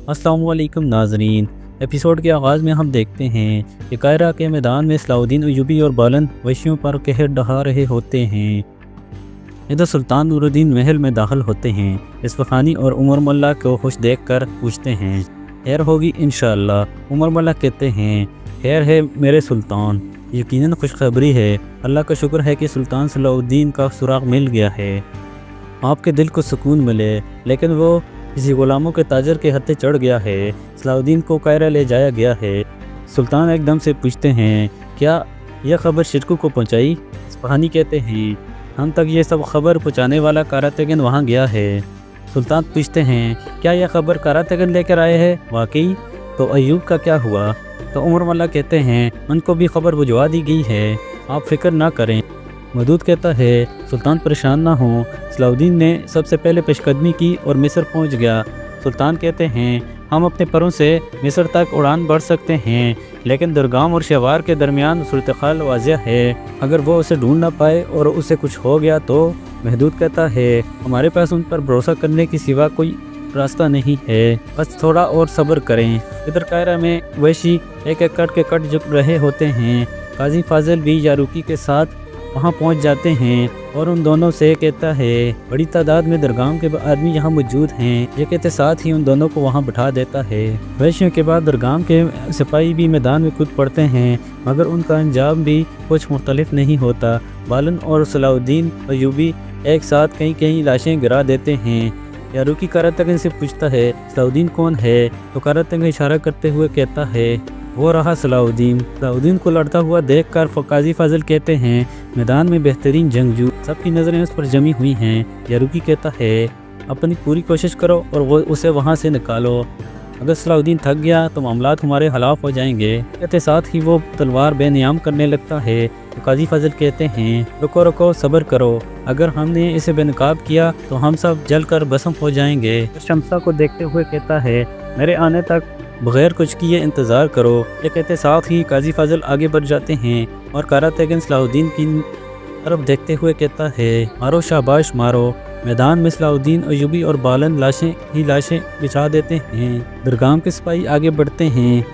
अस्सलाम वालेकुम नाज़रीन। एपिसोड के आगाज़ में हम देखते हैं कि कायरा के मैदान में सलाउद्दीन अय्यूबी और बालन वैशियों पर कहर ढहा रहे होते हैं। इधर सुल्तान नूरुद्दीन महल में दाखिल होते हैं। इस्फ़हानी और उमर मुल्ला को खुश देखकर पूछते हैं, खैर होगी इंशाअल्लाह। उमर मुल्ला कहते हैं, खैर है मेरे सुल्तान, यकीनन खुशखबरी है। अल्लाह का शुक्र है कि सुल्तान सलाउद्दीन का सुराग मिल गया है। आपके दिल को सुकून मिले, लेकिन वो किसी गुलामों के ताजर के हत्थे चढ़ गया है। सलाउद्दीन को कायरा ले जाया गया है। सुल्तान एकदम से पूछते हैं, क्या यह खबर शिरकू को पहुंचाई? इस्फ़हानी कहते हैं, हम तक ये सब खबर पहुंचाने वाला कारातेगन वहां गया है। सुल्तान पूछते हैं, क्या यह खबर कारातेगन लेकर आए हैं? वाकई? तो अय्यूब का क्या हुआ? तो उमर मुल्ला कहते हैं, उनको भी खबर भिजवा दी गई है, आप फिक्र ना करें। मदूद कहता है, सुल्तान परेशान ना हो। सलाउद्दीन ने सबसे पहले पेशकदमी की और मिस्र पहुंच गया। सुल्तान कहते हैं, हम अपने परों से मिस्र तक उड़ान बढ़ सकते हैं, लेकिन दरगाम और शवार के दरमियान सूरत-ए-हाल वाज़ेह है। अगर वो उसे ढूंढ ना पाए और उसे कुछ हो गया तो? महदूद कहता है, हमारे पास उन पर भरोसा करने के सिवा कोई रास्ता नहीं है, बस थोड़ा और सब्र करें। इधर कायरा में वैशी एक एक कट के कट झुक रहे होते हैं। काजी फाजिल भी यारूकी के साथ वहां पहुंच जाते हैं और उन दोनों से कहता है, बड़ी तादाद में दरगाम के आदमी यहाँ मौजूद हैं। ये कहते साथ ही उन दोनों को वहां बिठा देता है। वैशियों के बाद दरगाम के सिपाही भी मैदान में कूद पड़ते हैं, मगर उनका अंजाम भी कुछ मुख्तलिफ नहीं होता। बालन और सलाउद्दीन अय्यूबी एक साथ कई कई लाशें गिरा देते हैं। यारूकी कारातेगन से पूछता है, सलाउद्दीन कौन है? तो कारातेगन इशारा करते हुए कहता है, वो रहा सलाउद्दीन। सलाउद्दीन को लड़ता हुआ देखकर काजी फाजिल कहते हैं, मैदान में बेहतरीन जंगजू। सबकी नज़रें उस पर जमी हुई हैं। यारूकी कहता है, अपनी पूरी कोशिश करो और वो उसे वहाँ से निकालो। अगर सलाउद्दीन थक गया तो मामलात हमारे खिलाफ हो जाएंगे। कहते साथ ही वो तलवार बेनियाम करने लगता है। तो काजी फाजिल कहते हैं, रुको रुको, सब्र करो। अगर हमने इसे बेनकाब किया तो हम सब जल कर भस्म हो जाएंगे। शमसा को देखते हुए कहता है, मेरे आने तक बगैर कुछ किए इंतज़ार करो। ये कहते साथ ही काजी फाजिल आगे बढ़ जाते हैं और कारातेगन सलाउद्दीन की तरफ देखते हुए कहता है, मारो शाबाश मारो। मैदान में सलाउद्दीन अय्यूबी और बालन लाशें ही लाशें बिछा देते हैं। दरगाम के सिपाही आगे बढ़ते हैं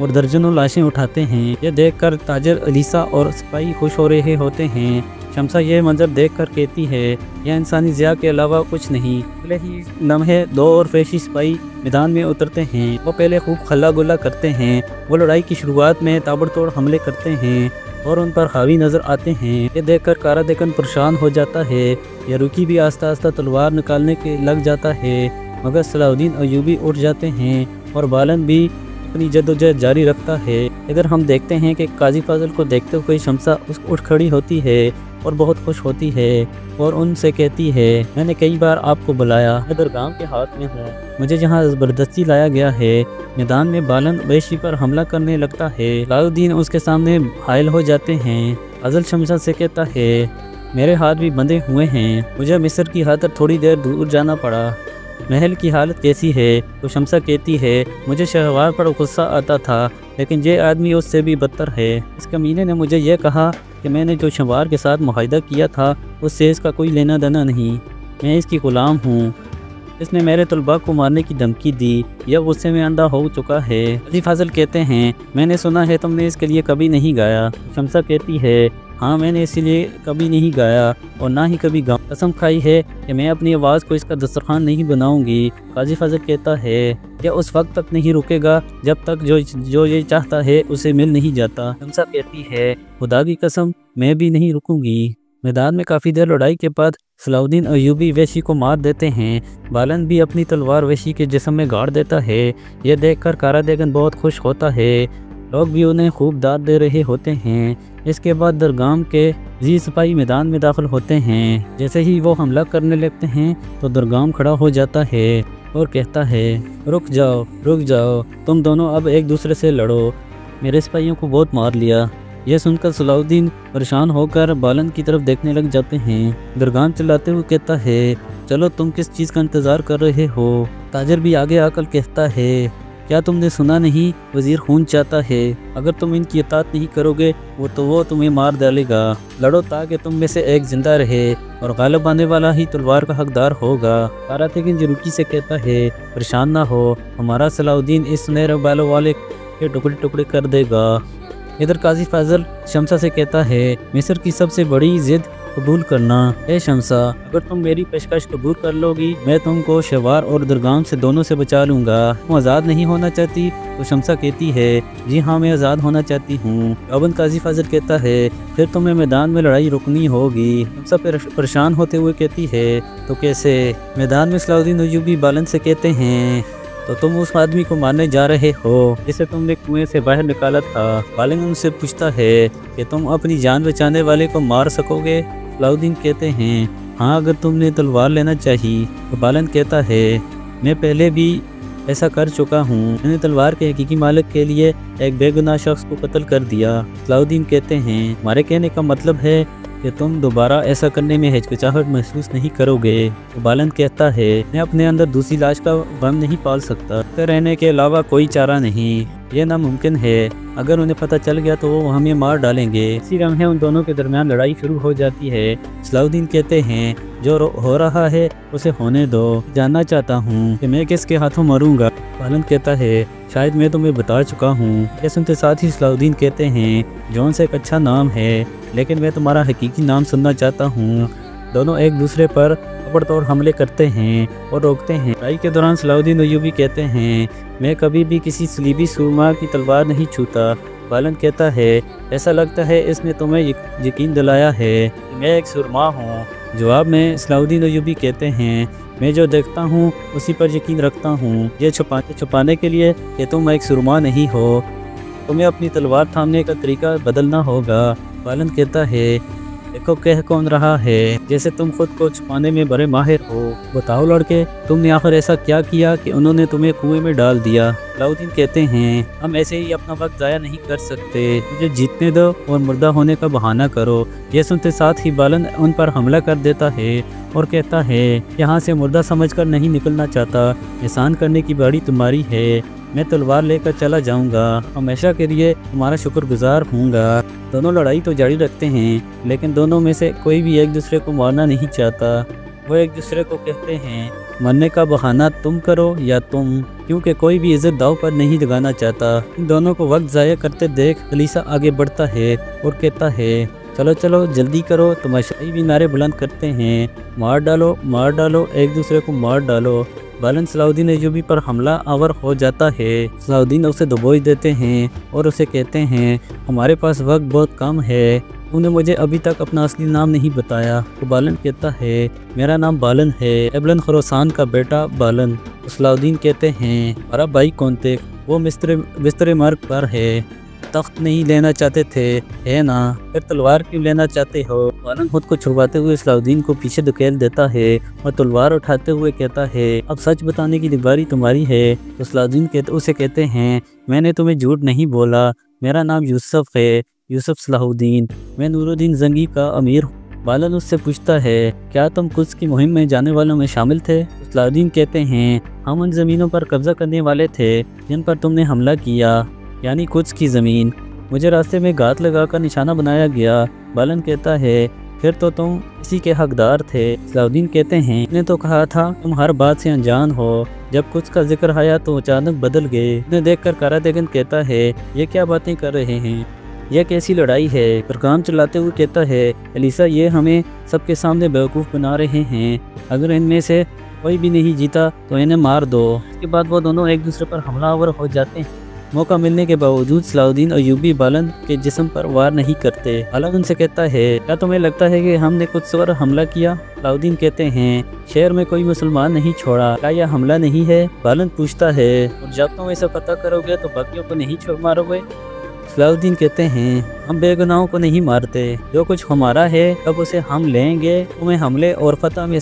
और दर्जनों लाशें उठाते हैं। यह देखकर ताजर अलीसा और सिपाही खुश हो रहे होते हैं। शमसा ये मंजर देखकर कहती है, यह इंसानी ज़िया के अलावा कुछ नहीं। पहले ही लम्हे दो और फैशी सिपाही मैदान में उतरते हैं। वो पहले खूब खल्ला गुल्ला करते हैं। वो लड़ाई की शुरुआत में ताबड़तोड़ हमले करते हैं और उन पर हावी नज़र आते हैं। ये देखकर कारातेगन परेशान हो जाता है। यारूकी भी आस्ता आस्ता तलवार निकालने के लग जाता है, मगर सलाउद्दीन अय्यूबी उठ जाते हैं और बालन भी अपनी जद्दोजहद जारी रखता है। इधर हम देखते हैं कि काजी फाजिल को देखते हुए शमसा उठ खड़ी होती है और बहुत खुश होती है और उनसे कहती है, मैंने कई बार आपको बुलाया, मैं दरगाम के हाथ में हूँ, मुझे जहाँ ज़बरदस्ती लाया गया है। मैदान में बालन वैशी पर हमला करने लगता है। सलाउद्दीन उसके सामने हायल हो जाते हैं। फाजिल शमसा से कहता है, मेरे हाथ भी बंधे हुए हैं, मुझे मिस्र की खातिर थोड़ी देर दूर जाना पड़ा। महल की हालत कैसी है? तो शमसा कहती है, मुझे शहवार पर गुस्सा आता था, लेकिन ये आदमी उससे भी बदतर है। इस कमीने ने मुझे यह कहा कि मैंने जो शहवार के साथ मुआहदा किया था उससे इसका कोई लेना देना नहीं, मैं इसकी ग़ुलाम हूँ। इसने मेरे तलबा को मारने की धमकी दी, यह गुस्से में अंधा हो चुका है। काजी फाजिल कहते हैं, मैंने सुना है तुमने इसके लिए कभी नहीं गाया। शमसा कहती है, हाँ मैंने इसीलिए कभी नहीं गाया और ना ही कभी गाऊं। कसम खाई है कि मैं अपनी आवाज़ को इसका दस्तरखान नहीं बनाऊंगी। काजी फाजिल कहता है, यह उस वक्त तक नहीं रुकेगा जब तक जो ये चाहता है उसे मिल नहीं जाता। शमसा कहती है, खुदा की कसम मैं भी नहीं रुकूंगी। मैदान में काफ़ी देर लड़ाई के बाद सलाउद्दीन अय्यूबी वैशी को मार देते हैं। बालन भी अपनी तलवार वैशी के जिस्म में गाड़ देता है। यह देखकर कारातेगन बहुत खुश होता है। लोग भी उन्हें खूब दाद दे रहे होते हैं। इसके बाद दरगाम के जी सिपाही मैदान में दाखिल होते हैं। जैसे ही वो हमला करने लगते हैं तो दरगाम खड़ा हो जाता है और कहता है, रुक जाओ, तुम दोनों अब एक दूसरे से लड़ो, मेरे सिपाहियों को बहुत मार लिया। यह सुनकर सलाउद्दीन परेशान होकर बालन की तरफ देखने लग जाते हैं। दरगाम चिल्लाते हुए कहता है, चलो तुम किस चीज़ का इंतज़ार कर रहे हो? ताजर भी आगे आकर कहता है, क्या तुमने सुना नहीं, वजीर खून चाहता है। अगर तुम इनकी इताअत नहीं करोगे वो तुम्हें मार डालेगा। लड़ो ताकि तुम में से एक जिंदा रहे और गालिब आने वाला ही तलवार का हकदार होगा। कारातेगिन जरूरी से कहता है, परेशान ना हो, हमारा सलाउद्दीन इस सुनहरे बालों वाले के टुकड़े टुकड़े कर देगा। इधर काजी फाजल शमसा से कहता है, मिस्र की सबसे बड़ी जिद कबूल करना। ए शमसा, अगर तुम मेरी पेशकश कबूल कर लोगी, मैं तुमको शवार और दरगाम से दोनों से बचा लूँगा। तुम आज़ाद नहीं होना चाहती? तो शमसा कहती है, जी हाँ, मैं आज़ाद होना चाहती हूँ। अबन काजी फाजल कहता है, फिर तुम्हें मैदान में लड़ाई रुकनी होगी। शमसा परेशान होते हुए कहती है, तो कैसे? मैदान में सलाउद्दीन अय्यूबी बालन से कहते हैं, तो तुम उस आदमी को मारने जा रहे हो जिसे तुमने कुएं से बाहर निकाला था। बालन उनसे पूछता है कि तुम अपनी जान बचाने वाले को मार सकोगे? सलाउद्दीन कहते हैं, हाँ, अगर तुमने तलवार लेना चाहिए। तो बालन कहता है, मैं पहले भी ऐसा कर चुका हूँ। मैंने तलवार के हकीकी मालिक के लिए एक बेगुनाह शख्स को कत्ल कर दिया। सलाउद्दीन कहते हैं, हमारे कहने का मतलब है कि तुम दोबारा ऐसा करने में हिचकिचाहट महसूस नहीं करोगे। तो बालन कहता है, मैं अपने अंदर दूसरी लाश का गम नहीं पाल सकता। रहने के अलावा कोई चारा नहीं, ये नामुमकिन है। अगर उन्हें पता चल गया तो वो हमें मार डालेंगे। इसी लम्हे उन दोनों के दरमियान लड़ाई शुरू हो जाती है। सलाउद्दीन कहते हैं, जो हो रहा है उसे होने दो। जानना चाहता हूँ कि मैं किसके हाथों मरूंगा। बालन कहता है, शायद मैं तुम्हें बता चुका हूँ। ये सुनते साथ ही सलाउद्दीन कहते हैं, जॉन से एक अच्छा नाम है, लेकिन मैं तुम्हारा हकीकी नाम सुनना चाहता हूँ। दोनों एक दूसरे पर ताबड़तोड़ हमले करते हैं और रोकते हैं। लड़ाई के दौरान सलाउद्दीन अय्यूबी कहते हैं, मैं कभी भी किसी सलीबी सुरमा की तलवार नहीं छूता। बालन कहता है, ऐसा लगता है इसने तुम्हें यकीन दिलाया है कि मैं एक सुरमा हूँ। जवाब में सलाउद्दीन अय्यूबी कहते हैं, मैं जो देखता हूँ उसी पर यकीन रखता हूँ। ये छुपाने के लिए कि तुम एक सुरमा नहीं हो, तुम्हें अपनी तलवार थामने का तरीका बदलना होगा। बालन कहता है, देखो कह कौन रहा है, जैसे तुम खुद को छुपाने में बड़े माहिर हो। बताओ लड़के, तुमने आखिर ऐसा क्या किया कि उन्होंने तुम्हें कुएं में डाल दिया? सलाउद्दीन कहते हैं, हम ऐसे ही अपना वक्त ज़ाया नहीं कर सकते, मुझे जीतने दो और मुर्दा होने का बहाना करो। यह सुनते साथ ही बालन उन पर हमला कर देता है और कहता है, यहाँ से मुर्दा समझकर नहीं निकलना चाहता, एहसान करने की बारी तुम्हारी है। मैं तलवार लेकर चला जाऊंगा, हमेशा के लिए तुम्हारा शुक्रगुजार हूँगा। दोनों लड़ाई तो जारी रखते हैं, लेकिन दोनों में से कोई भी एक दूसरे को मारना नहीं चाहता। वो एक दूसरे को कहते हैं, मरने का बहाना तुम करो या तुम, क्योंकि कोई भी इज्जत दाव पर नहीं लगाना चाहता। इन दोनों को वक्त ज़ाया करते देख अलीसा आगे बढ़ता है और कहता है, चलो चलो जल्दी करो। तमाशाई भी नारे बुलंद करते हैं, मार डालो, एक दूसरे को मार डालो। बालन सलाउद्दीन अय्यूबी पर हमला आवर हो जाता है। सलाउद्दीन उसे दबोच देते हैं और उसे कहते हैं, हमारे पास वक्त बहुत कम है, तूने मुझे अभी तक अपना असली नाम नहीं बताया। तो बालन कहता है, मेरा नाम बालन है, एबलन खुरासान का बेटा बालन। तो सलाउद्दीन कहते हैं, हमारा भाई कौनते वो बिस्तर मर्ग पर है, तख्त नहीं लेना चाहते थे, है ना? फिर तलवार क्यों लेना चाहते हो? बालन खुद को छुपाते हुए सलाउद्दीन को पीछे धकेल देता है और तलवार उठाते हुए कहता है, अब सच बताने की जिम्मेदारी तुम्हारी है। तो सलाउद्दीन उसे कहते हैं, मैंने तुम्हें झूठ नहीं बोला, मेरा नाम यूसुफ है, यूसुफ सलाहुद्दीन, मैं नूरुद्दीन जंगी का अमीर हूँ। बालन उससे पूछता है, क्या तुम कुछ की मुहिम में जाने वालों में शामिल थे? सलाउद्दीन कहते हैं, हम उन ज़मीनों पर कब्जा करने वाले थे जिन पर तुमने हमला किया, यानी कुछ की ज़मीन। मुझे रास्ते में घात लगाकर निशाना बनाया गया। बालन कहता है, फिर तो तुम इसी के हकदार थे। सलाउद्दीन कहते हैं, मैंने तो कहा था तुम हर बात से अनजान हो, जब कुछ का जिक्र आया तो अचानक बदल गए। इन्हें देखकर कारातेगिन कहता है, ये क्या बातें कर रहे हैं, यह कैसी लड़ाई है? पैगाम चलाते हुए कहता है, अलीसा, ये हमें सबके सामने बेवकूफ़ बना रहे हैं, अगर इनमें से कोई भी नहीं जीता तो इन्हें मार दो। इसके बाद वो दोनों एक दूसरे पर हमलावर हो जाते हैं। मौका मिलने के बावजूद सलाउद्दीन अय्यूबी बालन के जिस्म पर वार नहीं करते। बालन उनसे कहता है, क्या तुम्हें लगता है कि हमने कुछ सवर हमला किया? सलाउद्दीन कहते हैं, शहर में कोई मुसलमान नहीं छोड़ा, क्या यह हमला नहीं है? बालन पूछता है, और जब तुम ऐसा पता करोगे तो बाकियों को नहीं छोड़ मारोगे? सलाहुद्दीन कहते हैं हम बेगुनाहों को नहीं मारते, जो कुछ हमारा है तब उसे हम लेंगे, तुम्हें हमले और फतह में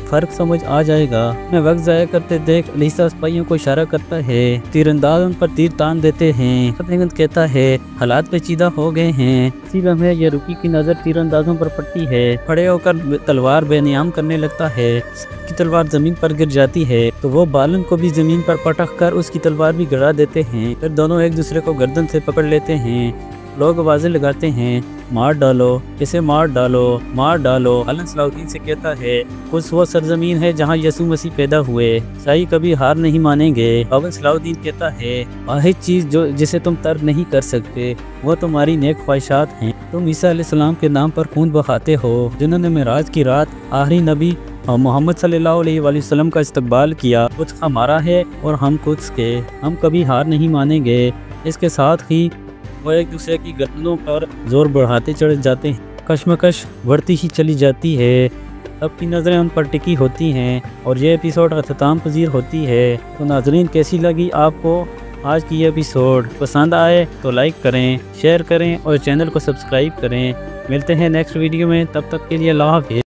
फर्क समझ आ जाएगा। मैं वक्त ज़ाया करते देख अलीसा सिपाहियों को इशारा करता है, तीरंदाज उन पर तीर तान देते हैं। फतेहगंज कहता है हालात पेचीदा हो गए हैं। इसी में ये रुकी की नज़र तीरंदाजों पर पड़ती है, खड़े होकर तलवार बेनियाम करने लगता है। उसकी तलवार जमीन पर गिर जाती है तो वो बालन को भी जमीन पर पटक कर उसकी तलवार भी गिरा देते हैं। फिर दोनों एक दूसरे को गर्दन से पकड़ लेते हैं। लोग आवाज़ें लगाते हैं मार डालो, इसे मार डालो, मार डालो। बालन सलाहुद्दीन से कहता है कुछ वो सरजमीन है जहाँ यसू मसीह पैदा हुए, शाही कभी हार नहीं मानेंगे। बालन सलाहुद्दीन कहता है वाहिद चीज़ जिसे तुम तर्क नहीं कर सकते वो तुम्हारी नेक ख्वाहिशात हैं। तुम ईसा अलैहिस्सलाम के नाम पर खून बहाते हो, जिन्होंने मेराज की रात आखिरी नबी मोहम्मद सल्लल्लाहु अलैहि वसल्लम का इस्तकबाल किया। कुछ हमारा है और हम कुछ के, हम कभी हार नहीं मानेंगे। इसके साथ ही वो एक दूसरे की गर्दनों पर जोर बढ़ाते चढ़ जाते हैं। कश्मकश बढ़ती ही चली जाती है, सबकी नज़रें उन पर टिकी होती हैं और ये एपिसोड अख्ताम पजीर होती है। तो नाजरीन कैसी लगी आपको आज की ये एपिसोड? पसंद आए तो लाइक करें, शेयर करें और चैनल को सब्सक्राइब करें। मिलते हैं नेक्स्ट वीडियो में, तब तक के लिए अल्लाह हाफ़िज़।